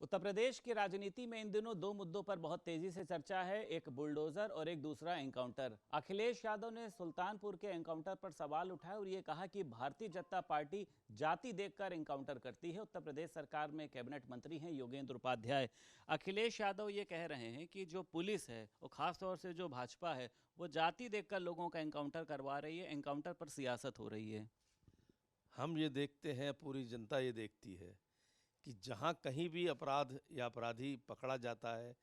उत्तर प्रदेश की राजनीति में इन दिनों दो मुद्दों पर बहुत तेजी से चर्चा है, एक बुलडोजर और एक दूसरा एनकाउंटर। अखिलेश यादव ने सुल्तानपुर के एनकाउंटर पर सवाल उठाया और ये कहा कि भारतीय जनता पार्टी जाति देखकर एनकाउंटर करती है। उत्तर प्रदेश सरकार में कैबिनेट मंत्री हैं योगेंद्र उपाध्याय। अखिलेश यादव ये कह रहे हैं कि जो पुलिस है और खासतौर से जो भाजपा है वो जाति देखकर लोगों का एनकाउंटर करवा रही है, एनकाउंटर पर सियासत हो रही है। हम ये देखते हैं, पूरी जनता ये देखती है कि जहाँ कहीं भी अपराध या अपराधी पकड़ा जाता है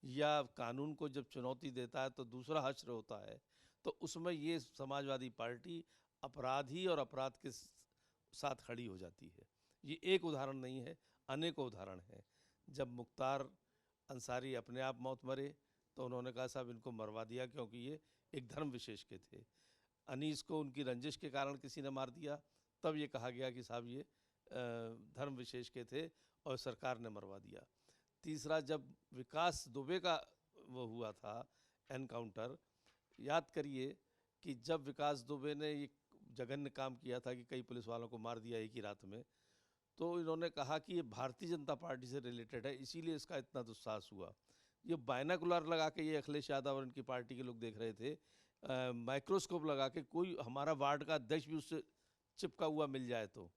या कानून को जब चुनौती देता है तो दूसरा हश्र होता है, तो उसमें ये समाजवादी पार्टी अपराधी और अपराध के साथ खड़ी हो जाती है। ये एक उदाहरण नहीं है, अनेकों उदाहरण हैं। जब मुख्तार अंसारी अपने आप मौत मरे तो उन्होंने कहा साहब इनको मरवा दिया क्योंकि ये एक धर्म विशेष के थे। अनीस को उनकी रंजिश के कारण किसी ने मार दिया, तब ये कहा गया कि साहब ये धर्म विशेष के थे और सरकार ने मरवा दिया। तीसरा, जब विकास दुबे का वो हुआ था एनकाउंटर, याद करिए कि जब विकास दुबे ने ये जघन्य काम किया था कि कई पुलिस वालों को मार दिया एक ही रात में, तो इन्होंने कहा कि ये भारतीय जनता पार्टी से रिलेटेड है, इसीलिए इसका इतना दुस्साहस हुआ। ये बायनाकुलर लगा के ये अखिलेश यादव और इनकी पार्टी के लोग देख रहे थे, माइक्रोस्कोप लगा के कोई हमारा वार्ड का अध्यक्ष भी उससे चिपका हुआ मिल जाए तो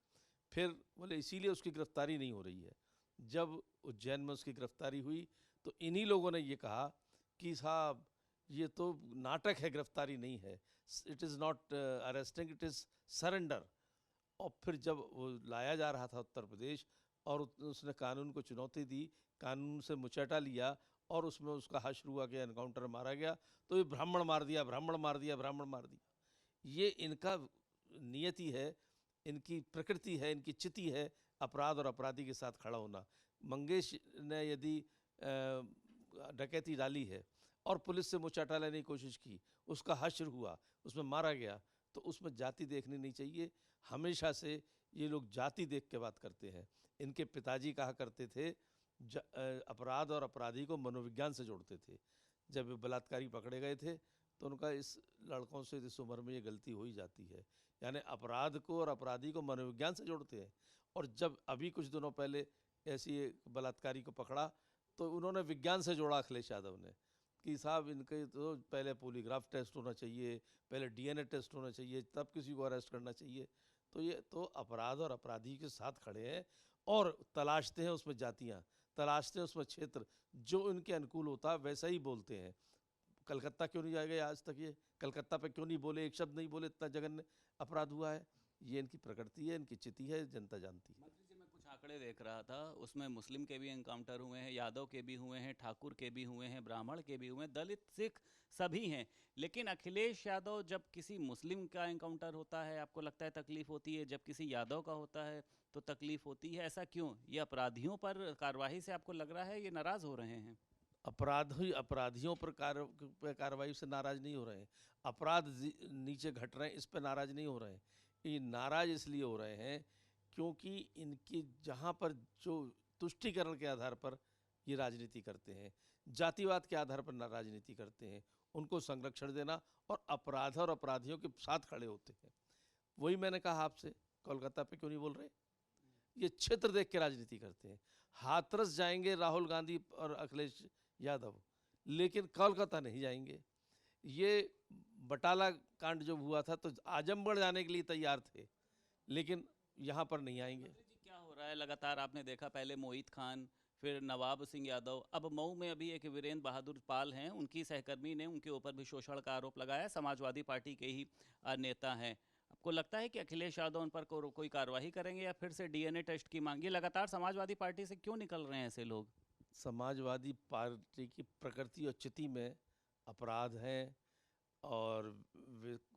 फिर बोले इसीलिए उसकी गिरफ्तारी नहीं हो रही है। जब उज्जैन में उसकी गिरफ्तारी हुई तो इन्हीं लोगों ने ये कहा कि साहब ये तो नाटक है, गिरफ्तारी नहीं है, it is not arresting, it is surrender. और फिर जब वो लाया जा रहा था उत्तर प्रदेश और उसने कानून को चुनौती दी, कानून से मुचैटा लिया और उसमें उसका हश्र हुआ कि एनकाउंटर मारा गया, तो ये ब्राह्मण मार दिया, ब्राह्मण मार दिया, ब्राह्मण मार दिया। ये इनका नियति है, इनकी प्रकृति है, इनकी चिति है अपराध और अपराधी के साथ खड़ा होना। मंगेश ने यदि डकैती डाली है और पुलिस से मुचाटा लेने की कोशिश की, उसका हश्र हुआ, उसमें मारा गया, तो उसमें जाति देखनी नहीं चाहिए। हमेशा से ये लोग जाति देख के बात करते हैं। इनके पिताजी कहा करते थे अपराध और अपराधी को मनोविज्ञान से जोड़ते थे। जब बलात्कारी पकड़े गए थे तो उनका इस लड़कों से इस उम्र में ये गलती हो ही जाती है, यानी अपराध को और अपराधी को मनोविज्ञान से जोड़ते हैं। और जब अभी कुछ दिनों पहले ऐसी बलात्कारी को पकड़ा तो उन्होंने विज्ञान से जोड़ा अखिलेश यादव ने कि साहब इनके तो पहले पॉलीग्राफ टेस्ट होना चाहिए, पहले डीएनए टेस्ट होना चाहिए, तब किसी को अरेस्ट करना चाहिए। तो ये तो अपराध और अपराधी के साथ खड़े हैं और तलाशते हैं उसमें जातियाँ, तलाशते हैं उसमें क्षेत्र, जो इनके अनुकूल होता है वैसा ही बोलते हैं। कलकत्ता क्यों नहीं जाएगा आज तक, ये कलकत्ता पे क्यों नहीं बोले, एक शब्द नहीं बोले, इतना जघन्य अपराध हुआ है। ये इनकी प्रकृति है, इनकी चिति है, जनता जानती है। मंत्री जी, मैं कुछ आंकड़े देख रहा था, उसमें मुस्लिम के भी एनकाउंटर हुए हैं, यादव के भी हुए हैं, ठाकुर के भी हुए हैं, ब्राह्मण के भी हुए हैं, दलित सिख सभी हैं। लेकिन अखिलेश यादव, जब किसी मुस्लिम का एनकाउंटर होता है आपको लगता है तकलीफ होती है, जब किसी यादव का होता है तो तकलीफ होती है, ऐसा क्यों? ये अपराधियों पर कार्रवाई से आपको लग रहा है ये नाराज हो रहे हैं? अपराधियों पर कार्रवाई से नाराज नहीं हो रहे हैं, अपराध नीचे घट रहे हैं इस पर नाराज नहीं हो रहे हैं। ये नाराज इसलिए हो रहे हैं क्योंकि इनकी जहाँ पर जो तुष्टीकरण के आधार पर ये राजनीति करते हैं, जातिवाद के आधार पर राजनीति करते हैं, उनको संरक्षण देना और अपराध और अपराधियों के साथ खड़े होते हैं। वही मैंने कहा आपसे, कोलकाता पे क्यों नहीं बोल रहे? ये क्षेत्र देख के राजनीति करते हैं। हाथरस जाएंगे राहुल गांधी और अखिलेश यादव, लेकिन कोलकाता नहीं जाएंगे। ये बटाला कांड जब हुआ था तो आजमगढ़ जाने के लिए तैयार थे, लेकिन यहाँ पर नहीं आएंगे। मंत्री जी, क्या हो रहा है? लगातार आपने देखा, पहले मोहित खान, फिर नवाब सिंह यादव, अब मऊ में अभी एक वीरेंद्र बहादुर पाल हैं, उनकी सहकर्मी ने उनके ऊपर भी शोषण का आरोप लगाया, समाजवादी पार्टी के ही नेता हैं। आपको लगता है कि अखिलेश यादव उन पर कोई कार्रवाई करेंगे या फिर से डीएनए टेस्ट की मांग? ये लगातार समाजवादी पार्टी से क्यों निकल रहे हैं ऐसे लोग? समाजवादी पार्टी की प्रकृति और चिति में अपराध हैं और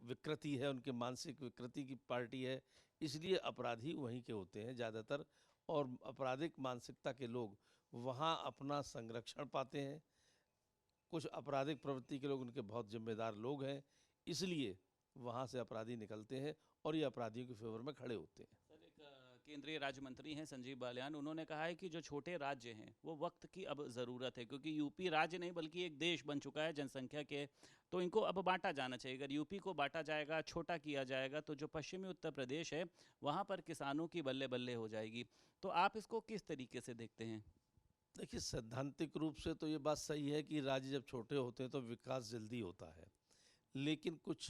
विकृति है, उनके मानसिक विकृति की पार्टी है, इसलिए अपराधी वहीं के होते हैं ज़्यादातर। और आपराधिक मानसिकता के लोग वहाँ अपना संरक्षण पाते हैं। कुछ आपराधिक प्रवृत्ति के लोग उनके बहुत जिम्मेदार लोग हैं, इसलिए वहाँ से अपराधी निकलते हैं और ये अपराधियों के फेवर में खड़े होते हैं। सर, एक केंद्रीय राज्य मंत्री हैं संजीव बालियान, उन्होंने कहा है कि जो छोटे राज्य हैं वो वक्त की अब ज़रूरत है, क्योंकि यूपी राज्य नहीं बल्कि एक देश बन चुका है जनसंख्या के, तो इनको अब बांटा जाना चाहिए। अगर यूपी को बांटा जाएगा, छोटा किया जाएगा, तो जो पश्चिमी उत्तर प्रदेश है वहाँ पर किसानों की बल्ले बल्ले हो जाएगी। तो आप इसको किस तरीके से देखते हैं? देखिए, सैद्धांतिक रूप से तो ये बात सही है कि राज्य जब छोटे होते हैं तो विकास जल्दी होता है। लेकिन कुछ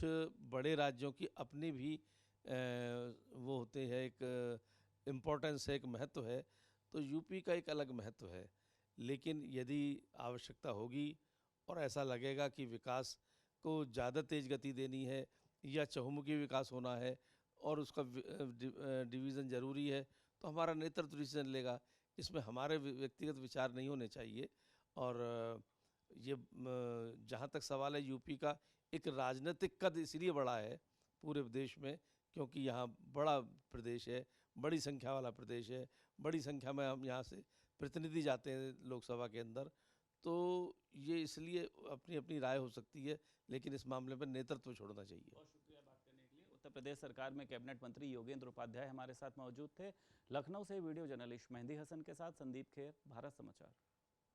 बड़े राज्यों की अपनी भी वो होते हैं, एक इम्पोर्टेंस है, एक महत्व है। तो यूपी का एक अलग महत्व है। लेकिन यदि आवश्यकता होगी और ऐसा लगेगा कि विकास को ज़्यादा तेज़ गति देनी है या चहुमुखी विकास होना है और उसका डिवीज़न ज़रूरी है, तो हमारा नेतृत्व डिसीजन लेगा। इसमें हमारे व्यक्तिगत विचार नहीं होने चाहिए। और ये जहाँ तक सवाल है यूपी का, एक राजनीतिक कद इसलिए बड़ा है पूरे देश में क्योंकि यहाँ बड़ा प्रदेश है, बड़ी संख्या वाला प्रदेश है, बड़ी संख्या में हम यहाँ से प्रतिनिधि जाते हैं लोकसभा के अंदर। तो ये इसलिए अपनी अपनी राय हो सकती है, लेकिन इस मामले पर नेतृत्व छोड़ना चाहिए। बहुत शुक्रिया बात करने के लिए। उत्तर प्रदेश सरकार में कैबिनेट मंत्री योगेंद्र उपाध्याय हमारे साथ मौजूद थे। लखनऊ से वीडियो जर्नलिस्ट मेहंदी हसन के साथ संदीप खेर, भारत समाचार।